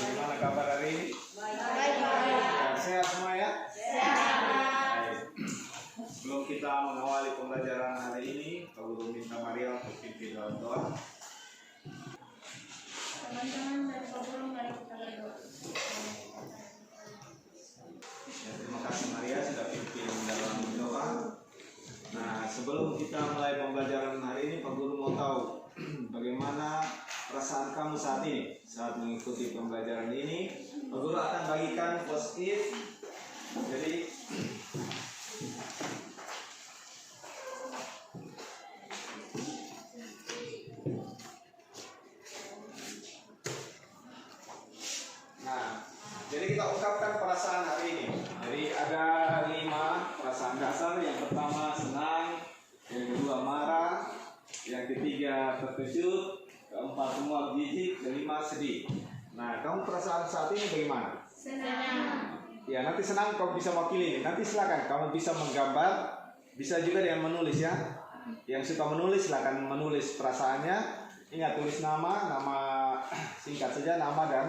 Bagaimana kabar hari ini? Baik. Sehat semua ya? Sehat. Sebelum kita mengawali pembelajaran hari ini, Pak Guru minta Maria untuk pimpin dalam doa. Teman-teman dan Pak Guru, mari kita berdoa. Ya, terima kasih Maria sudah pimpin dalam doa. Nah, sebelum kita mulai pembelajaran hari ini, Pak Guru mau tahu bagaimana perasaan kamu saat ini saat mengikuti pembelajaran ini. Pak Guru akan bagikan post-it. Jadi kita ungkapkan perasaan hari ini. Jadi ada 5 perasaan dasar. Yang pertama senang, yang kedua marah, yang ketiga terkejut, keempat semua jijik, kelima sedih. Nah, kamu perasaan saat ini bagaimana? Senang. Ya, nanti senang kamu bisa wakili. Nanti silakan kamu bisa menggambar, bisa juga dengan menulis ya. Yang suka menulis silakan menulis perasaannya. Ingat tulis nama singkat saja, nama dan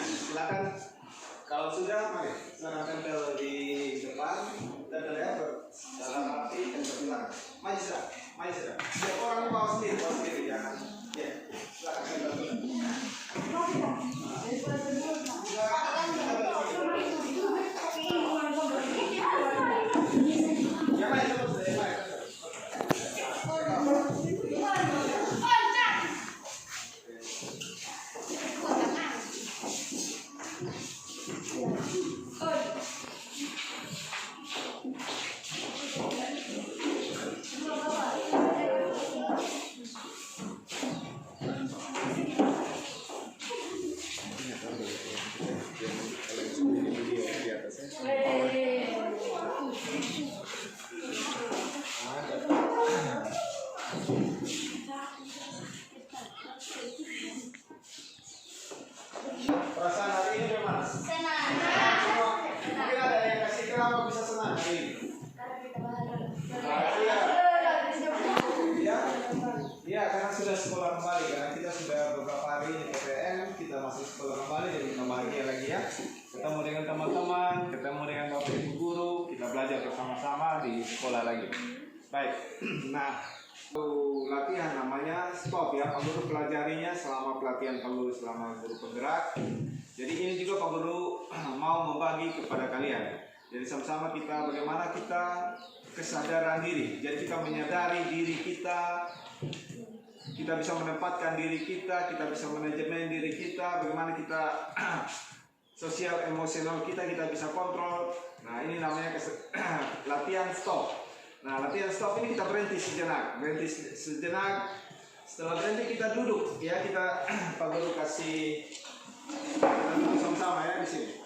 silakan. Kalau sudah, mari silakan tempel di depan dan terlihat dalam arti dan berbilang. Maju sudah. Setiap orang bawa sendiri, jangan. Ya, silakan tempel dulu. Ya, mari terus. Perasaan hari ini bagaimana? Senang. Mungkin ada yang kasih kenapa bisa senang hari ini? Iya, karena sudah sekolah kembali. Karena kita sudah beberapa hari di PTN, kita masuk sekolah kembali, jadi kita bahagia lagi ya. Ketemu dengan teman-teman, ketemu dengan bapak ibu guru, kita belajar bersama-sama di sekolah lagi. Baik, nah latihan namanya stop ya. Pak Guru pelajarinya selama pelatihan Pak Guru selama guru penggerak. Jadi ini juga Pak Guru mau membagi kepada kalian. Jadi sama-sama kita bagaimana kita kesadaran diri. Jadi kita menyadari diri kita bisa menempatkan diri kita bisa manajemen diri kita, bagaimana kita sosial emosional kita bisa kontrol. Nah, ini namanya latihan stop. Nah, latihan stop ini kita berhenti sejenak. Setelah berhenti kita duduk ya, kita Pak Guru kasih kita duduk sama-sama ya di sini.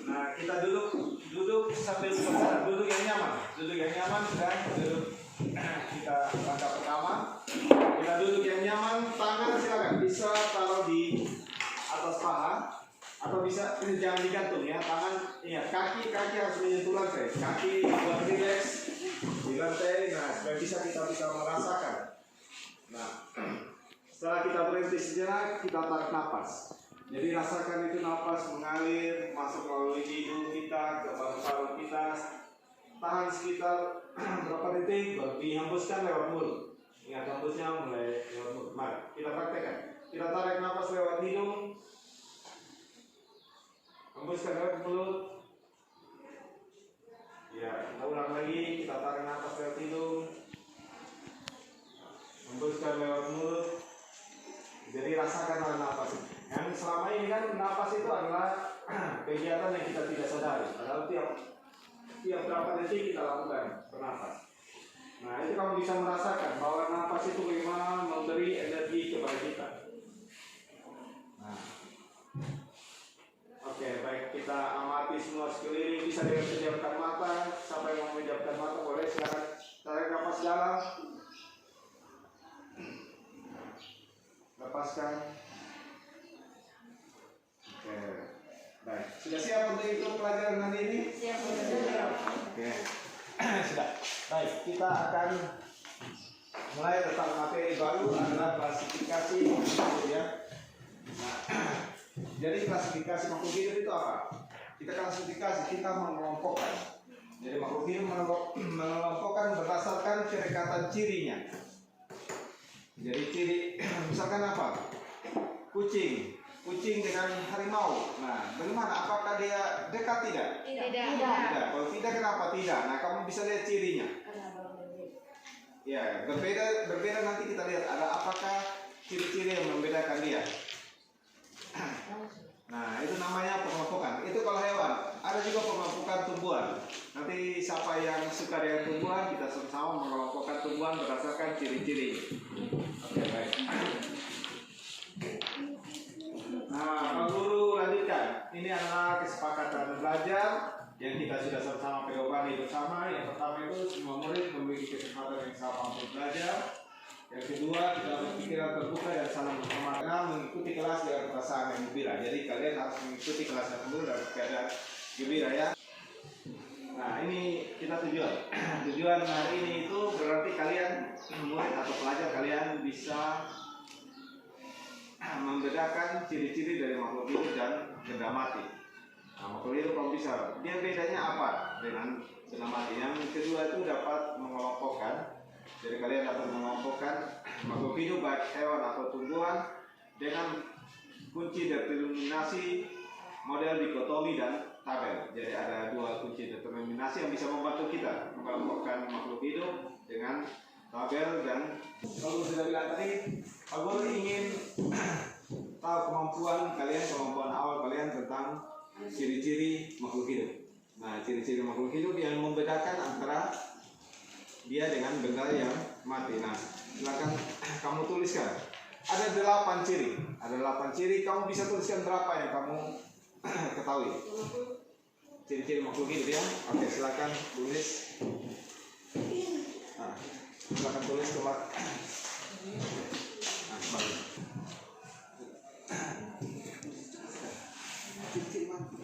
Nah, kita duduk sambil bersandar, duduk yang nyaman dan duduk kita langkah pertama. Kita duduk yang nyaman, tangan silakan bisa taruh di atas paha atau bisa jangan digantung ya, tangan ingat kaki harus menyentuh lantai, kaki buat relax di lantai. Nah, supaya kita bisa merasakan. Nah, setelah kita berhenti sejenak, kita tarik nafas. Jadi rasakan itu nafas mengalir masuk melalui hidung kita ke paru-paru kita. Tahan sekitar berapa detik, baru dihembuskan lewat mulut. Ingat hembusnya mulai lewat mulut. Mari kita praktekkan. Kita tarik nafas lewat hidung, hembuskan lewat mulut. Ya, kita ulang lagi. Kita tarik nafas lewat hidung, hembuskan lewat mulut. Jadi rasakan nafas. Yang selama ini kan nafas itu adalah kegiatan yang kita tidak sadari. Padahal tiap berapa detik kita lakukan bernafas. Nah, itu kamu bisa merasakan bahwa nafas itu bagaimana memberi energi kepada kita. Nah, oke, baik, kita amati semua sekeliling, bisa dengan pejamkan mata. tarik nafas dalam. Lepaskan. Oke. Baik. Sudah siap untuk ikut pelajaran hari ini? Siap. Oke. Sudah. Baik, kita akan mulai tentang materi baru adalah klasifikasi makhluk ya. Nah, jadi klasifikasi makhluk hidup itu apa? Kita klasifikasi, kita mengelompokkan. Jadi makhluk hidup mengelompokkan berdasarkan kedekatan cirinya. Jadi ciri, misalkan apa? Kucing dengan harimau. Nah, bagaimana? Apakah dia dekat tidak? Tidak. Kalau tidak, kenapa tidak? Nah, kamu bisa lihat cirinya. Ya, berbeda nanti kita lihat ada apakah ciri-ciri yang membedakan dia. Nah, itu namanya pengelompokan. Itu kalau hewan. Ada juga pengelompokan tumbuhan. Nanti siapa yang suka dengan tumbuhan, kita sama-sama mengelompokkan tumbuhan berdasarkan ciri-ciri. Oke, baik. Nah, Pak Guru lanjutkan. Ini adalah kesepakatan belajar yang kita sudah sama-sama pedomani bersama. Yang pertama itu semua murid memiliki kesempatan yang sama untuk belajar. Yang kedua, kita berpikiran terbuka dan saling menghormati, mengikuti kelas dengan perasaan yang gembira. Jadi kalian harus mengikuti kelas tersebut dalam keadaan gembira ya. Nah, ini kita tujuan hari ini itu berarti kalian murid atau pelajar kalian bisa membedakan ciri-ciri dari makhluk hidup dan benda mati. Nah, makhluk hidup kamu bisa. Dia bedanya apa dengan benda mati? Yang kedua itu dapat mengelompokkan. Jadi kalian dapat mengelompokkan makhluk hidup baik hewan atau tumbuhan dengan kunci determinasi model dikotomi dan tabel. Jadi ada dua kunci determinasi yang bisa membantu kita mengelompokkan makhluk hidup dengan tabel dan kalau sudah bilang tadi, Pak Guru ingin tahu kemampuan awal kalian tentang ciri-ciri makhluk hidup. Nah, ciri-ciri makhluk hidup yang membedakan antara dia dengan benda yang mati. Nah, silakan kamu tuliskan. Ada 8 ciri. Ada 8 ciri. Kamu bisa tuliskan berapa yang kamu ketahui. Ciri-ciri makhluk hidup ya. Oke, silakan tulis. Nah, silakan tulis keluar. Nah, kembali. Ciri-ciri mana?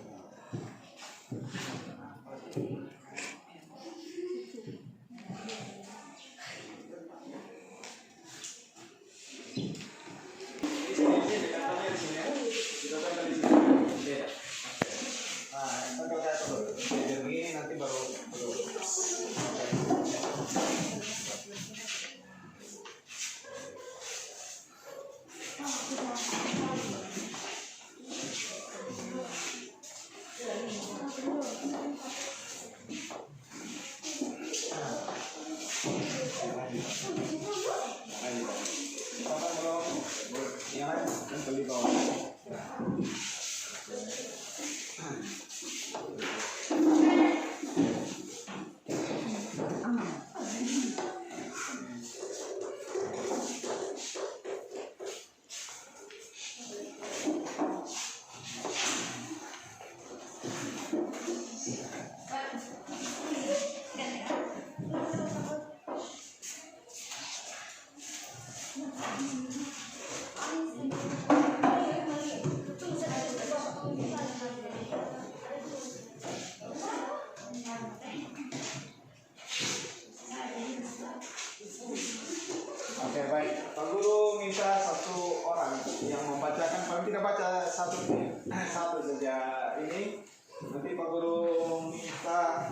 Oke, baik. Pak Guru minta satu orang yang membacakan, paling tidak baca satu saja ini. Nanti Pak Guru minta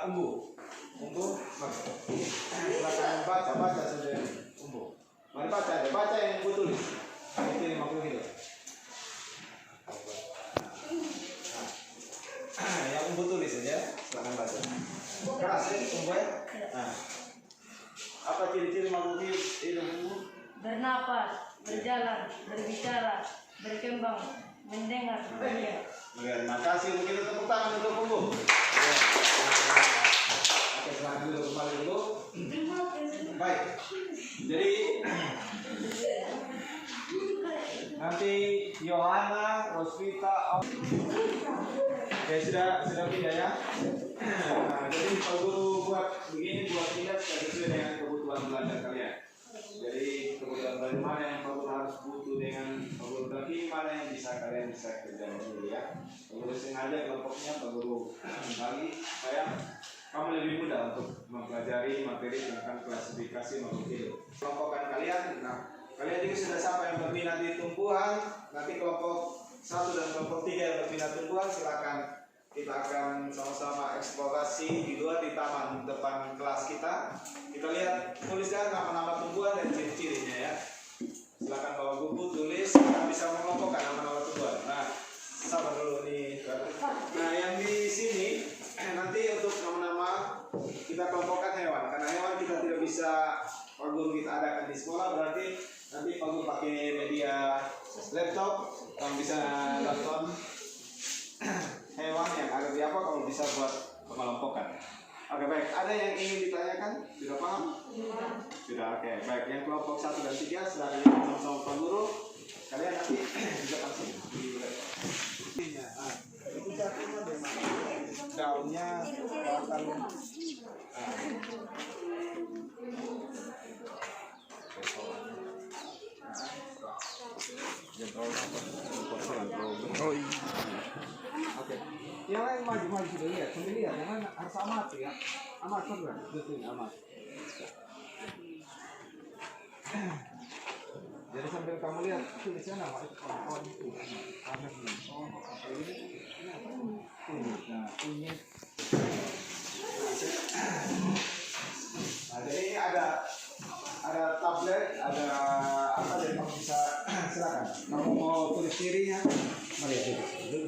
Umbu, silakan baca saja Umbu. Mari baca yang Umbu tulis. Ini makhluk hidup. Yang Umbu tulis saja, silakan baca. Keras ya, Umbu ya. Nah, apa ciri-ciri makhluk hidup Umbu? Bernapas, berjalan, berbicara, berkembang, mendengar, melihat. Terima kasih. Mungkin tepuk tangan untuk Umbu. Oke, silakan dulu kembali dulu. Baik. Jadi nanti Yohana, Rosvita, Oke, sudah pindah ya. Nah, jadi Pak Guru buat begini buat pindah sesuai dengan kebutuhan belajar kalian. Jadi kebutuhan belajar mana yang Pak Guru harus butuh dengan Pak Guru lagi, mana yang kalian bisa kerjakan dulu ya. Pak Guru sengaja kelompoknya Pak Guru bagi supaya kamu lebih mudah untuk mempelajari materi tentang klasifikasi makhluk hidup. Kelompokan kalian, nah kalian juga sudah siapa yang berminat di tumbuhan, nanti kelompok 1 dan kelompok 3 yang berminat tumbuhan silakan kita akan sama-sama eksplorasi di luar di taman depan kelas kita. Kita lihat tuliskan nama-nama tumbuhan dan ciri-cirinya ya. Silakan bawa buku tulis, kita bisa mengelompokkan nama-nama tumbuhan. Nah, sabar dulu nih. Nah, yang di sini nanti untuk nama-nama kita kelompokkan hewan. Karena hewan kita tidak bisa Pak Guru kita adakan di sekolah, berarti nanti Pak Guru pakai media laptop, kamu bisa nonton hewan yang ada di apa, kalau bisa buat pengelompokan. Oke baik, ada yang ingin ditanyakan? Sudah paham? Sudah, oke baik. Yang kelompok 1 dan 3 silahkan ngomong sama Pak Guru. Kalian nanti juga langsung di laptop. Itu satunya bagaimana? Daunnya bakal oh iya. Oke. Yang lain maju sudah lihat, sambil lihat, jangan harus amati ya. Amat kan? Betul amat. Jadi sambil kamu lihat tulisnya nama itu itu ada ini. Oh, apa ini? Ini apa? Kunyit. Nah, kunyit. Nah, jadi ini ada tablet, ada apa, jadi kamu bisa silakan. Kamu mau tulis cirinya, mari dulu.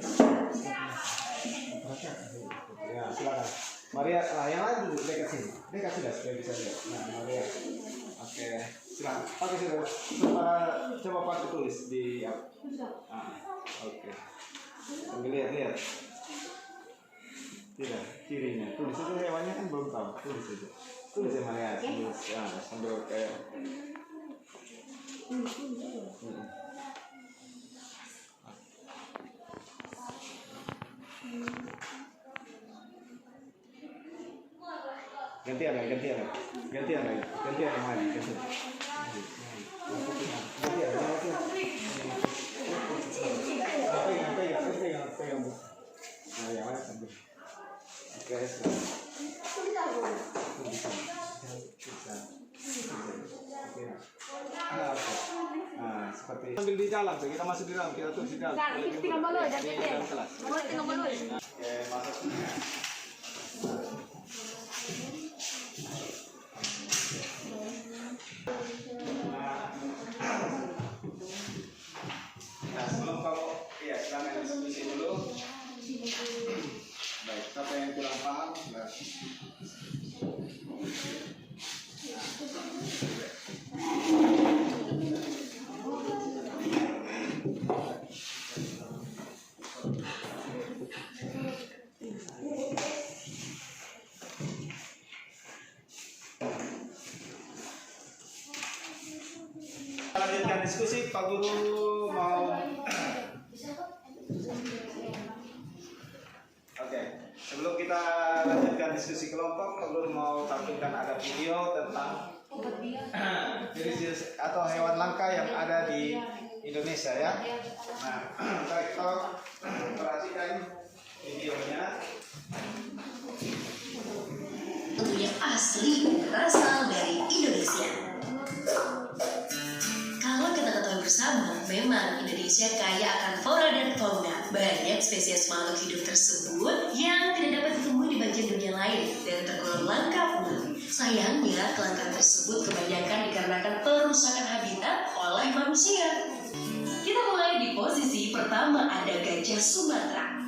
Ya, silakan. Maria, yang lain dulu dekat sini. Dekat sudah supaya bisa lihat. Nah, Maria. Oke, silakan. Pakai sudah. Coba pakai tulis di apa? Oke. Sambil lihat. Tidak, cirinya. Tulis itu hewannya kan belum tahu. Tulis itu. Tulis ya Maria. Tulis. Ya, sambil kayak. Gantian lagi. Gantian yang mana? Pegang. Nah, yang mana sambil. Oke, nah, seperti sambil di jalan, kita masuk di dalam, kita tuh di dalam. Tinggal malu aja, kelas. tinggal malu. Oke, masuk. Nah, sebelum kamu, ya silakan diskusi dulu. Baik, siapa yang kurang paham? Lanjutkan diskusi, Pak Guru mau. Oke, sebelum kita lanjutkan diskusi kelompok, Pak Guru mau tampilkan ada video tentang jenis atau hewan langka yang ada di Indonesia ya. Nah, kita perhatikan videonya. Yang asli berasal dari Indonesia. Kalau kita ketahui bersama, memang Indonesia kaya akan flora dan fauna. Banyak spesies makhluk hidup tersebut yang tidak dapat ditemui di bagian dunia lain dan tergolong langka pula. Sayangnya, kelangkaan tersebut kebanyakan dikarenakan perusakan habitat oleh manusia. Kita mulai di posisi pertama, ada gajah Sumatera.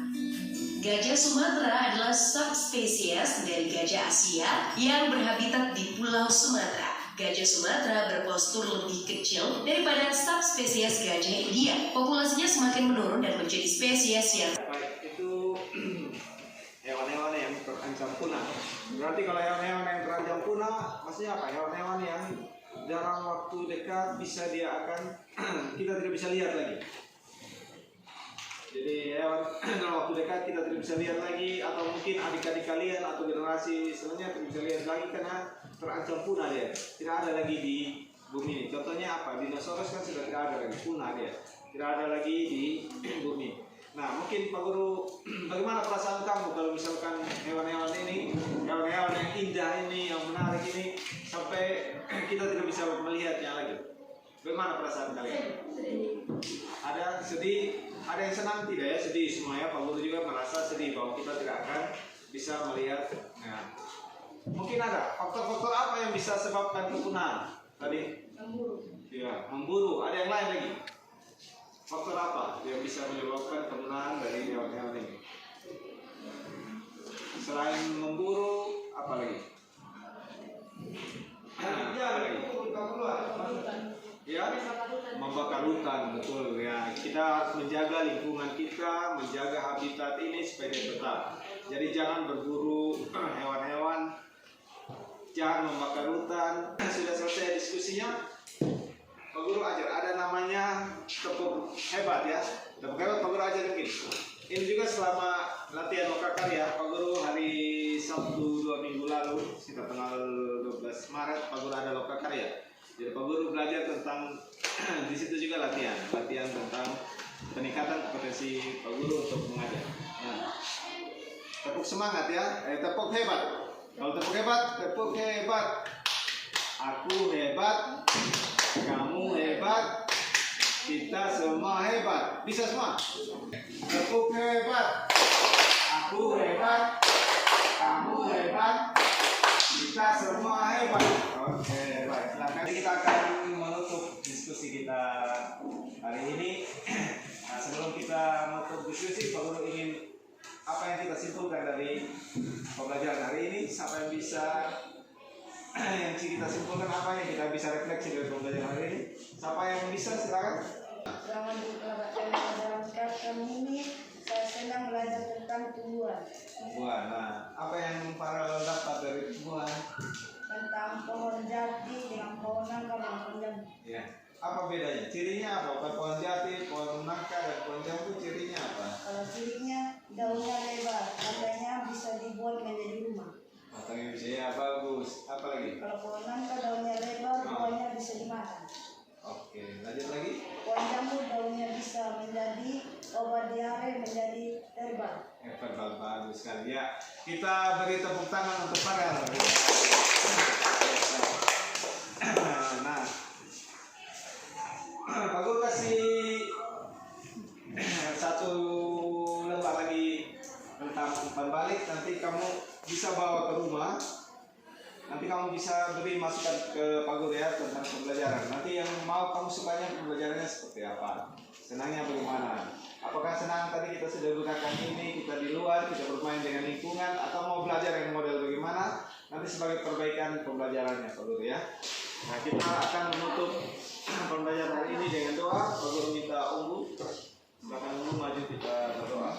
Gajah Sumatera adalah subspesies dari gajah Asia yang berhabitat di Pulau Sumatera. Gajah Sumatera berpostur lebih kecil daripada subspesies gajah India. Populasinya semakin menurun dan menjadi spesies yang baik itu hewan-hewan yang terancam punah. Berarti kalau hewan-hewan yang terancam punah, maksudnya apa? Hewan-hewan yang dalam waktu dekat bisa dia akan kita tidak bisa lihat lagi. Jadi hewan dalam waktu dekat kita tidak bisa lihat lagi, atau mungkin adik-adik kalian atau generasi selanjutnya tidak bisa lihat lagi karena terancam punah dia, tidak ada lagi di bumi ini. Contohnya apa? Dinosaurus kan sudah tidak ada lagi, punah dia, tidak ada lagi di bumi. Nah, mungkin Pak Guru, bagaimana perasaan kamu kalau misalkan hewan-hewan ini, hewan-hewan yang indah ini, yang menarik ini, sampai kita tidak bisa melihatnya lagi? Bagaimana perasaan kalian? Ada sedih, ada yang senang tidak ya? Sedih semua ya. Pak Guru juga merasa sedih bahwa kita tidak akan bisa melihat. Nah, mungkin ada faktor-faktor apa yang bisa sebabkan kepunahan tadi? Memburu. Ya, memburu. Ada yang lain lagi? Faktor apa yang bisa menyebabkan kepunahan dari hewan-hewan ini? Selain memburu, apa lagi? Ya, membakar hutan, betul ya. Kita harus menjaga lingkungan kita, menjaga habitat ini supaya dia tetap. Jadi jangan berburu hewan-hewan, jangan membakar hutan. Sudah selesai diskusinya. Pak Guru ajar, ada namanya tepuk hebat ya. Tepuk hebat Pak Guru ajar mungkin. Ini juga selama latihan loka karya, Pak Guru hari Sabtu 2 minggu lalu, sekitar tanggal 12 Maret, Pak Guru ada loka karya. Jadi Pak Guru belajar tentang di situ juga latihan tentang peningkatan kompetensi Pak Guru untuk mengajar. Nah, tepuk semangat ya, tepuk hebat. Kalau tepuk hebat, tepuk hebat. Aku hebat, kamu hebat, kita semua hebat. Bisa semua? Tepuk hebat. Aku hebat, kamu hebat, kita semua hebat. Oke, baik. Silakan. Kita akan menutup diskusi kita hari ini. Nah, sebelum kita menutup diskusi, Pak Guru ingin apa yang kita simpulkan dari pembelajaran hari ini? Siapa yang bisa yang kita simpulkan, apa yang kita bisa refleksi dari pembelajaran hari ini? Siapa yang bisa, silakan. Selama dalam kali ini, saya senang belajar tentang tumbuhan. Tumbuhan. Nah, apa yang para dapat dari tumbuhan? Tentang pohon jati dengan pohon nangka dan pohon jambu. Ya. Apa bedanya? Cirinya apa? Pohon jati, pohon nangka, dan pohon jambu cirinya apa? Kalau cirinya daunnya lebar, katanya bisa dibuat menjadi rumah. Matangnya bisa ya, bagus. Apa lagi? Kalau pohon nangka daunnya lebar, buahnya bisa dimakan. Oke, lanjut lagi. Pohon jambu daunnya bisa menjadi obat diare, menjadi herbal. Hebat, bagus sekali ya. Kita beri tepuk tangan untuk Farel. Nah, Pak Guru kasih satu lembar lagi tentang umpan balik. Nanti kamu bisa bawa ke rumah. Nanti kamu bisa beri masukan ke Pak Guru ya tentang pembelajaran. Nanti yang mau kamu sukanya pembelajarannya seperti apa? Senangnya bagaimana? Apakah senang tadi kita sudah gunakan ini, kita di luar, kita bermain dengan lingkungan, atau mau belajar yang model bagaimana? Nanti sebagai perbaikan pembelajarannya Pak Guru ya. Nah, kita akan menutup pembelajaran hari ini dengan doa. Pak Guru minta ungu. Silakan ungu maju, kita berdoa.